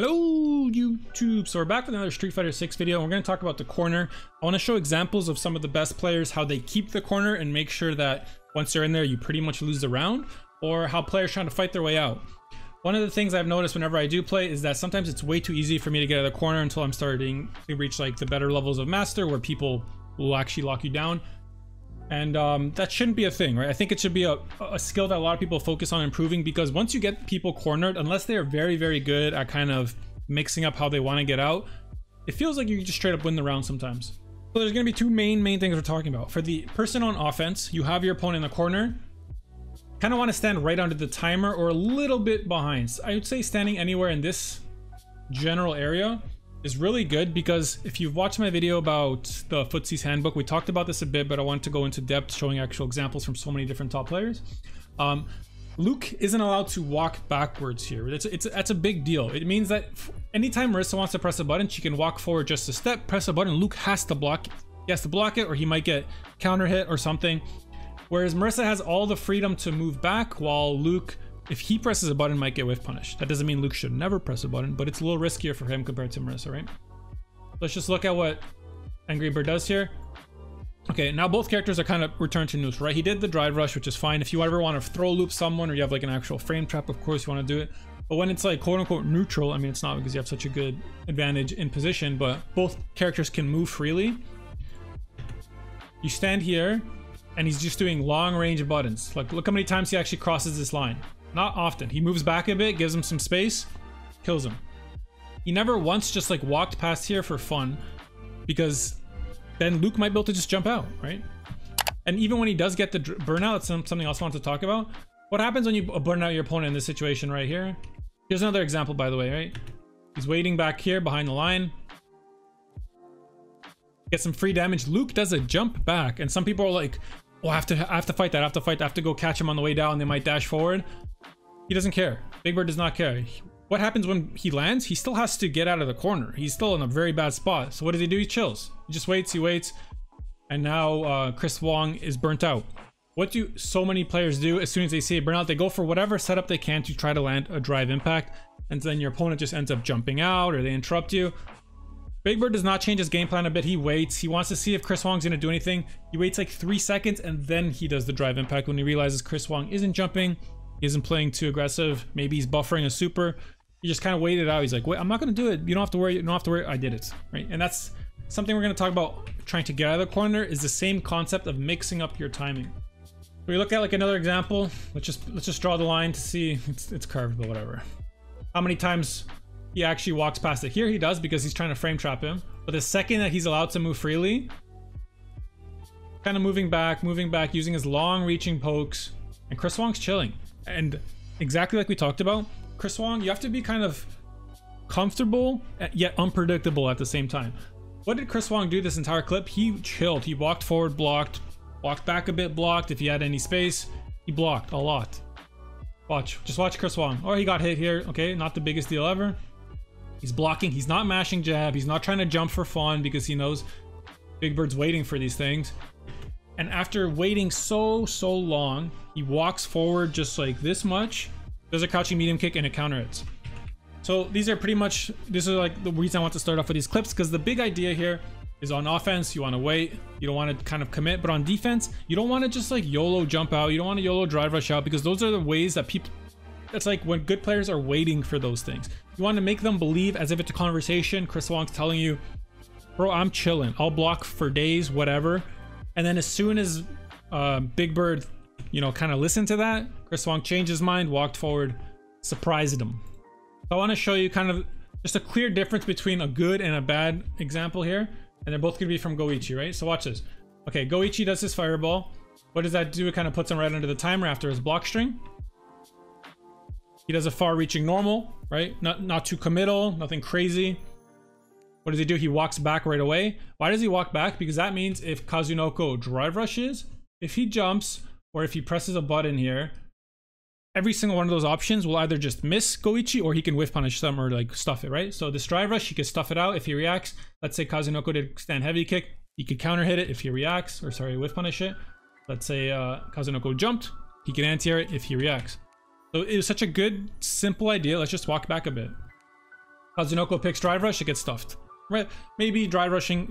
Hello YouTube! So we're back with another Street Fighter 6 video and we're going to talk about the corner. I want to show examples of some of the best players, how they keep the corner and make sure that once they're in there you pretty much lose the round, or how players trying to fight their way out. One of the things I've noticed whenever I do play is that sometimes it's way too easy for me to get out of the corner until I'm starting to reach like the better levels of master where people will actually lock you down. And that shouldn't be a thing, right? I think it should be a skill that a lot of people focus on improving, because once you get people cornered, unless they are very, very good at kind of mixing up how they want to get out, it feels like you can just straight up win the round sometimes. So there's going to be two main things we're talking about. For the person on offense, you have your opponent in the corner. Kind of want to stand right under the timer or a little bit behind. So I would say standing anywhere in this general area is really good, because if you've watched my video about the footsies handbook, we talked about this a bit, but I want to go into depth showing actual examples from so many different top players. Luke isn't allowed to walk backwards here. That's a big deal. It means that anytime Marissa wants to press a button, she can walk forward just a step, press a button. Luke has to block. He has to block it, or he might get counter hit or something. Whereas Marissa has all the freedom to move back, while Luke, if he presses a button, might get whiff punished. That doesn't mean Luke should never press a button, but it's a little riskier for him compared to Marissa, right? Let's just look at what Angry Bird does here. Okay, now both characters are kind of returned to neutral, right? He did the drive rush, which is fine. If you ever want to throw loop someone, or you have like an actual frame trap, of course you want to do it. But when it's like quote unquote neutral, I mean, it's not, because you have such a good advantage in position, but both characters can move freely. You stand here, and he's just doing long range buttons. Like, look how many times he actually crosses this line. Not often. He moves back a bit, gives him some space, kills him. He never once just like walked past here for fun, because then Luke might be able to just jump out, right? And even when he does get the burnout, it's something else I want to talk about. What happens when you burn out your opponent in this situation right here? Here's another example, by the way, right? He's waiting back here behind the line. Get some free damage. Luke does a jump back, and some people are like, oh, I have to fight that, I have to go catch him on the way down. They might dash forward. He doesn't care. Big Bird does not care. What happens when he lands? He still has to get out of the corner. He's still in a very bad spot. So what does he do? He chills. He just waits, he waits. And now Chris Wong is burnt out. What do so many players do as soon as they see a burnout? They go for whatever setup they can to try to land a drive impact. And then your opponent just ends up jumping out, or they interrupt you. Big Bird does not change his game plan a bit. He waits. He wants to see if Chris Wong's going to do anything. He waits like 3 seconds, and then he does the drive impact when he realizes Chris Wong isn't jumping. He isn't playing too aggressive. Maybe he's buffering a super. He just kind of waited out. He's like, wait, I'm not going to do it. You don't have to worry. You don't have to worry. I did it. Right. And that's something we're going to talk about. Trying to get out of the corner is the same concept of mixing up your timing. We look at like another example. Let's just draw the line to see. It's curved, but whatever. How many times he actually walks past it? Here he does, because he's trying to frame trap him. But the second that he's allowed to move freely, kind of moving back, using his long reaching pokes, and Chris Wong's chilling. And exactly like we talked about, Chris Wong, you have to be kind of comfortable yet unpredictable at the same time. What did Chris Wong do this entire clip? He chilled. He walked forward, blocked, walked back a bit, blocked. If he had any space, he blocked a lot. Just watch Chris Wong. Oh, he got hit here. Okay, not the biggest deal ever. He's blocking. He's not mashing jab. He's not trying to jump for fun, because he knows Big Bird's waiting for these things. And after waiting so long, he walks forward just like this much, does a crouching medium kick, and a counter hits. So these are pretty much, this is like the reason I want to start off with these clips, because the big idea here is on offense, you want to wait, you don't want to kind of commit, but on defense, you don't want to just like YOLO jump out, you don't want to YOLO drive rush out, because those are the ways that people, it's like when good players are waiting for those things. You want to make them believe as if it's a conversation. Chris Wong's telling you, bro, I'm chilling, I'll block for days, whatever. And then as soon as Big Bird, you know, kind of listened to that, Chris Wong changed his mind, walked forward, surprised him. So I want to show you kind of just a clear difference between a good and a bad example here. And they're both going to be from Goichi, right? So watch this. Okay, Goichi does his fireball. What does that do? It kind of puts him right under the timer after his block string. He does a far-reaching normal, right? Not too committal, nothing crazy. What does he do? He walks back right away. Why does he walk back? Because that means if Kazunoko drive rushes, if he jumps, or if he presses a button here, every single one of those options will either just miss Goichi, or he can whiff punish them or like stuff it, right? So this drive rush, he can stuff it out if he reacts. Let's say Kazunoko did stand heavy kick. He could counter hit it if he reacts, or sorry, whiff punish it. Let's say Kazunoko jumped. He can anti-air it if he reacts. So it was such a good, simple idea. Let's just walk back a bit. Kazunoko picks drive rush, it gets stuffed. Right? Maybe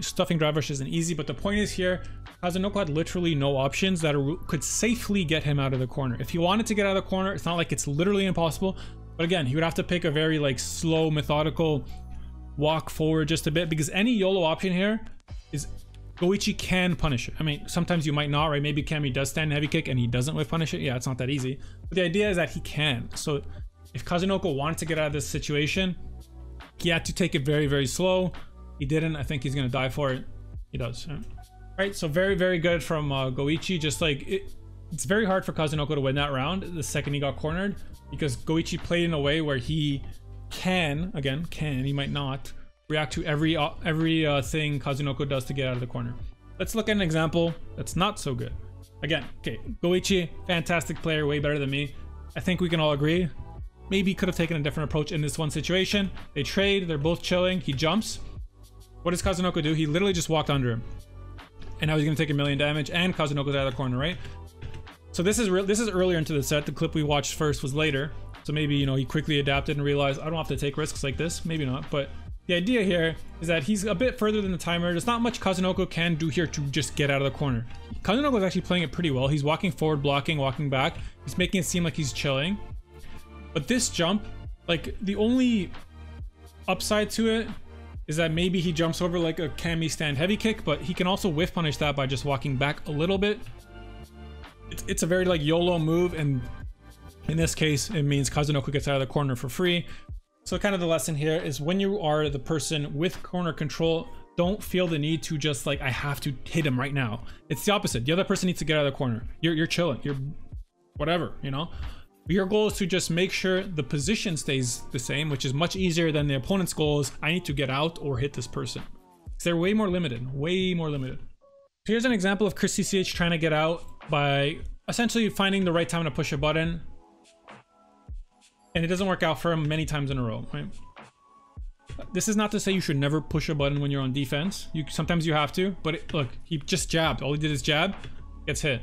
stuffing drive rush isn't easy, but the point is here, Kazunoko had literally no options that could safely get him out of the corner. If he wanted to get out of the corner, it's not like it's literally impossible, but again, he would have to pick a very like slow, methodical walk forward just a bit, because any YOLO option here is Goichi can punish it. I mean, sometimes you might not, right? Maybe Kami does stand heavy kick and he doesn't whiff punish it. Yeah, it's not that easy. But the idea is that he can. So if Kazunoko wanted to get out of this situation, he had to take it very, very slow. He didn't. I think he's going to die for it. He does. Yeah. Right, so very, very good from Goichi. Just like, it's very hard for Kazunoko to win that round the second he got cornered, because Goichi played in a way where he can, he might not, react to every thing Kazunoko does to get out of the corner. Let's look at an example that's not so good. Again, okay, Goichi, fantastic player, way better than me. I think we can all agree. Maybe could have taken a different approach in this one situation. They trade, they're both chilling, he jumps. What does Kazunoko do? He literally just walked under him. And now he's gonna take 1,000,000 damage, and Kazunoko's out of the corner, right? So this is earlier into the set. The clip we watched first was later. So maybe, you know, he quickly adapted and realized I don't have to take risks like this. Maybe not, but the idea here is that he's a bit further than the timer. There's not much Kazunoko can do here to just get out of the corner. Kazunoko is actually playing it pretty well. He's walking forward, blocking, walking back. He's making it seem like he's chilling. But this jump, like, the only upside to it is that maybe he jumps over like a Kami stand heavy kick, but he can also whiff punish that by just walking back a little bit. It's a very like YOLO move, and in this case, it means Kazunoko gets out of the corner for free. So kind of the lesson here is when you are the person with corner control, don't feel the need to just like, I have to hit him right now. It's the opposite. The other person needs to get out of the corner. You're chilling. You're whatever, you know? Your goal is to just make sure the position stays the same, which is much easier than the opponent's goal is, I need to get out or hit this person. They're way more limited, way more limited. So here's an example of Chris CCH trying to get out by essentially finding the right time to push a button. And it doesn't work out for him many times in a row, right? This is not to say you should never push a button when you're on defense. Sometimes you have to, but look, he just jabbed. All he did is jab, gets hit.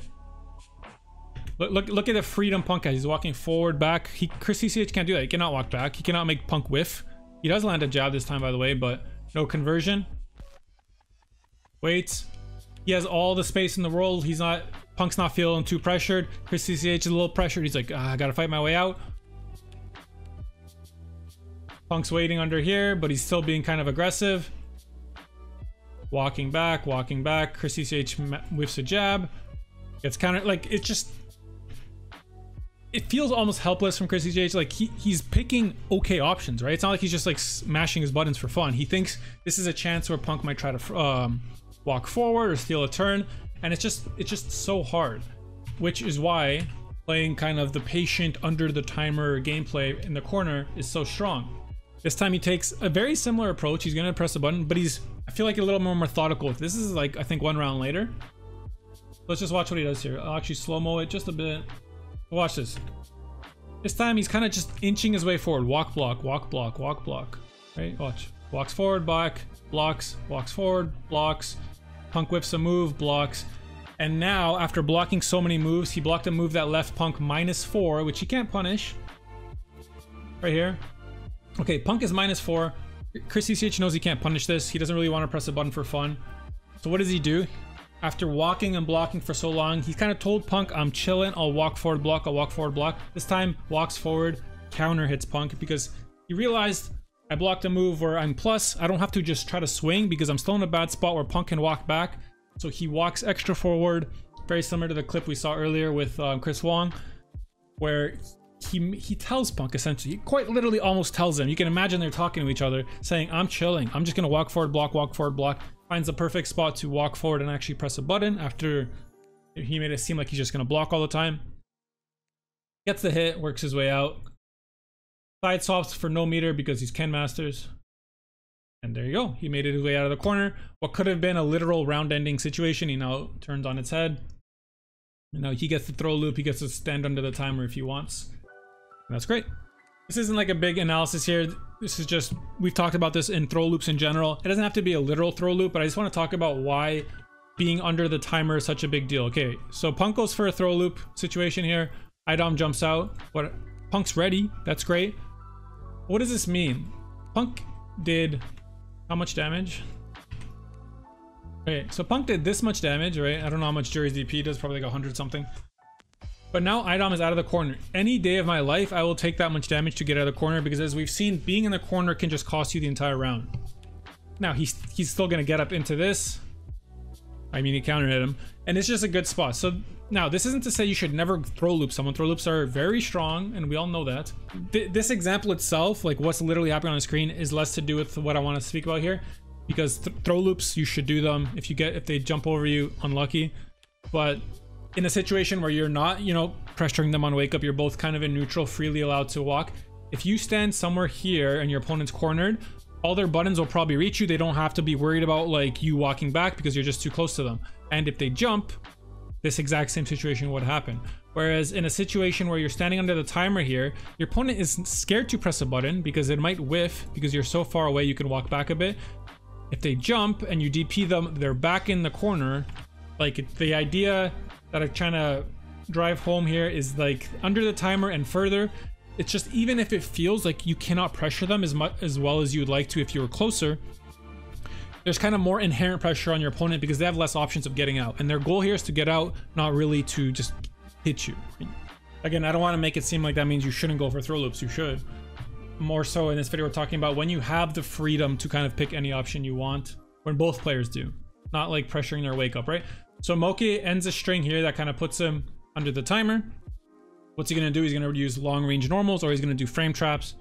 Look at the freedom Punk has. He's walking forward, back. Chris CCH can't do that. He cannot walk back. He cannot make Punk whiff. He does land a jab this time, by the way, but no conversion. Waits. He has all the space in the world. Punk's not feeling too pressured. Chris CCH is a little pressured. He's like, I gotta fight my way out. Punk's waiting under here, but he's still being kind of aggressive. Walking back, walking back. Chris CCH whiffs a jab. Gets countered. Like, it feels almost helpless from Chris CCH. Like, he's picking okay options, right? It's not like he's just like smashing his buttons for fun. He thinks this is a chance where Punk might try to walk forward or steal a turn, and it's just so hard, which is why playing kind of the patient under the timer gameplay in the corner is so strong. This time he takes a very similar approach. He's gonna press a button, but I feel like a little more methodical. This is like, I think, one round later. Let's just watch what he does here. I'll actually slow-mo it just a bit. Watch this. This time he's kind of just inching his way forward. Walk, block, walk, block, walk, block. Right? Watch. Walks forward, back, blocks, walks forward, blocks. Punk whips a move, blocks. And now, after blocking so many moves, he blocked a move that left Punk -4, which he can't punish. Right here. Okay, Punk is -4. Chris CCH knows he can't punish this. He doesn't really want to press a button for fun. So what does he do? After walking and blocking for so long, he's kind of told Punk, I'm chilling, I'll walk forward, block, I'll walk forward, block. This time, walks forward, counter hits Punk, because he realized I blocked a move where I'm plus, I don't have to just try to swing because I'm still in a bad spot where Punk can walk back. So he walks extra forward, very similar to the clip we saw earlier with Chris Wong, where he tells Punk, essentially, he quite literally almost tells him, you can imagine they're talking to each other, saying, I'm chilling, I'm just gonna walk forward, block. Finds the perfect spot to walk forward and actually press a button after he made it seem like he's just gonna block all the time. Gets the hit, works his way out. Side swaps for no meter because he's Ken Masters. And there you go, he made it his way out of the corner. What could have been a literal round ending situation, he now turns on its head. And now he gets to throw loop, he gets to stand under the timer if he wants. And that's great. This isn't like a big analysis here. This is just, we've talked about this in throw loops in general. It doesn't have to be a literal throw loop, but I just want to talk about why being under the timer is such a big deal. Okay, so Punk goes for a throw loop situation here. Idom jumps out. Punk's ready. That's great. What does this mean? Punk did how much damage? Okay, so Punk did this much damage, right? I don't know how much Juri's DP does, probably like 100 something. But now Idom is out of the corner. Any day of my life, I will take that much damage to get out of the corner, because as we've seen, being in the corner can just cost you the entire round. Now, he's still going to get up into this. I mean, he counter hit him. And it's just a good spot. So now, this isn't to say you should never throw loop someone. Throw loops are very strong, and we all know that. This example itself, like what's literally happening on the screen, is less to do with what I want to speak about here. Because throw loops, you should do them. If they jump over you, unlucky. But in a situation where you're not, you know, pressuring them on wake up, you're both kind of in neutral, freely allowed to walk. If you stand somewhere here and your opponent's cornered, all their buttons will probably reach you. They don't have to be worried about like you walking back because you're just too close to them. And if they jump, this exact same situation would happen. Whereas in a situation where you're standing under the timer here, your opponent is scared to press a button because it might whiff because you're so far away you can walk back a bit. If they jump and you DP them, they're back in the corner. Like the idea that I'm trying to drive home here is like under the timer and further, it's just even if it feels like you cannot pressure them as well as you would like to if you were closer, there's kind of more inherent pressure on your opponent because they have less options of getting out. And their goal here is to get out, not really to just hit you. Again, I don't want to make it seem like that means you shouldn't go for throw loops. You should. More so in this video, we're talking about when you have the freedom to kind of pick any option you want, when both players do, not like pressuring their wake up, right? So Moke ends a string here that kind of puts him under the timer. What's he going to do? He's going to use long range normals, or he's going to do frame traps.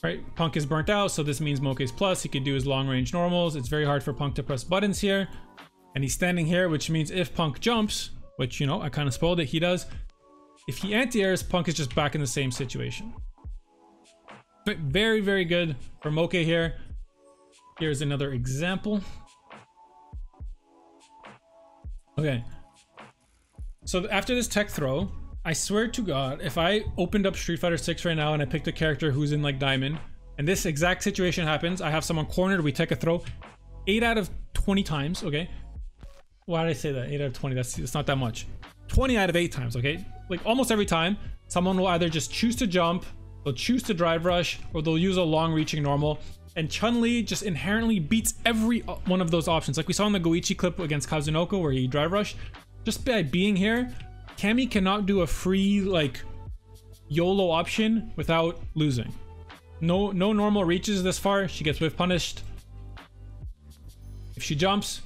Right, Punk is burnt out, so this means Moke's plus. He could do his long range normals. It's very hard for Punk to press buttons here. And he's standing here, which means if Punk jumps, which, you know, I kind of spoiled it, he does. If he anti-airs, Punk is just back in the same situation. But very, very good for Moke here. Here's another example. Okay. So after this tech throw, I swear to God, if I opened up Street Fighter 6 right now and I picked a character who's in like Diamond, and this exact situation happens, I have someone cornered, we take a throw, 8 out of 20 times, okay? Why did I say that? 8 out of 20, that's not that much. 20 out of 8 times, okay? Like almost every time, someone will either just choose to jump, they'll choose to drive rush, or they'll use a long reaching normal. And Chun-Li just inherently beats every one of those options. Like we saw in the Goichi clip against Kazunoko where he drive rushed. Just by being here, Cammy cannot do a free like YOLO option without losing. No normal reaches this far, she gets whiff punished. If she jumps,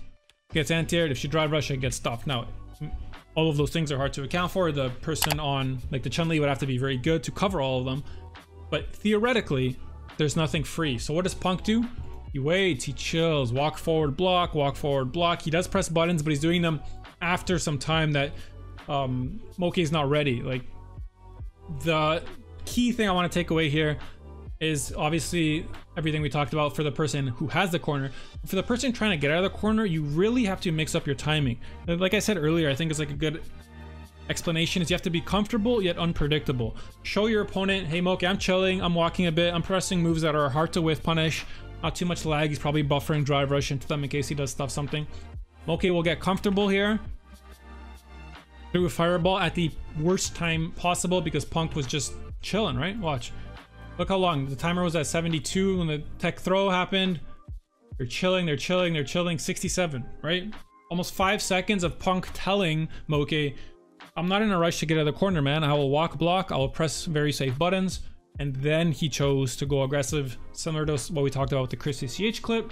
gets anti-aired. If she drive rush, it gets stopped. Now, all of those things are hard to account for. The person on like the Chun-Li would have to be very good to cover all of them. But theoretically, there's nothing free. So what does Punk do? He waits, he chills, walk forward, block, walk forward, block. He does press buttons, but he's doing them after some time that Moke is not ready. Like the key thing I want to take away here is obviously everything we talked about for the person who has the corner. For the person trying to get out of the corner, you really have to mix up your timing. Like I said earlier, I think it's like a good explanation is you have to be comfortable yet unpredictable. Show your opponent, hey Moke, I'm chilling, I'm walking a bit, I'm pressing moves that are hard to whiff punish, not too much lag, he's probably buffering drive rush into them in case he does stuff something. Moke will get comfortable here through a fireball at the worst time possible because Punk was just chilling, right? Watch. Look how long. The timer was at 72 when the tech throw happened. They're chilling, they're chilling, they're chilling. 67, right? Almost 5 seconds of Punk telling Moke, I'm not in a rush to get out of the corner, man. I will walk block, I will press very safe buttons. And then he chose to go aggressive, similar to what we talked about with the Chris CCH clip.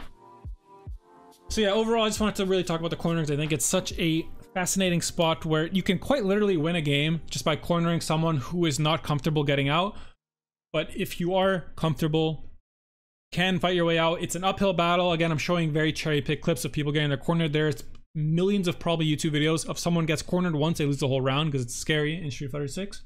So yeah, overall, I just wanted to really talk about the corners. I think it's such a fascinating spot where you can quite literally win a game just by cornering someone who is not comfortable getting out. But if you are comfortable, can fight your way out. It's an uphill battle. Again, I'm showing very cherry-picked clips of people getting their cornered. There's millions of probably YouTube videos of someone gets cornered once, they lose the whole round because it's scary in Street Fighter 6.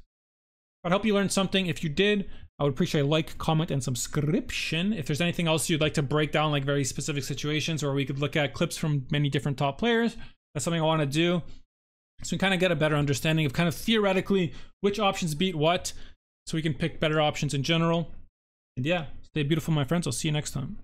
I hope you learned something. If you did, I would appreciate a like, comment, and subscription. If there's anything else you'd like to break down, like very specific situations, or we could look at clips from many different top players, that's something I want to do. So we kind of get a better understanding of kind of theoretically which options beat what, so we can pick better options in general. And yeah, stay beautiful, my friends. I'll see you next time.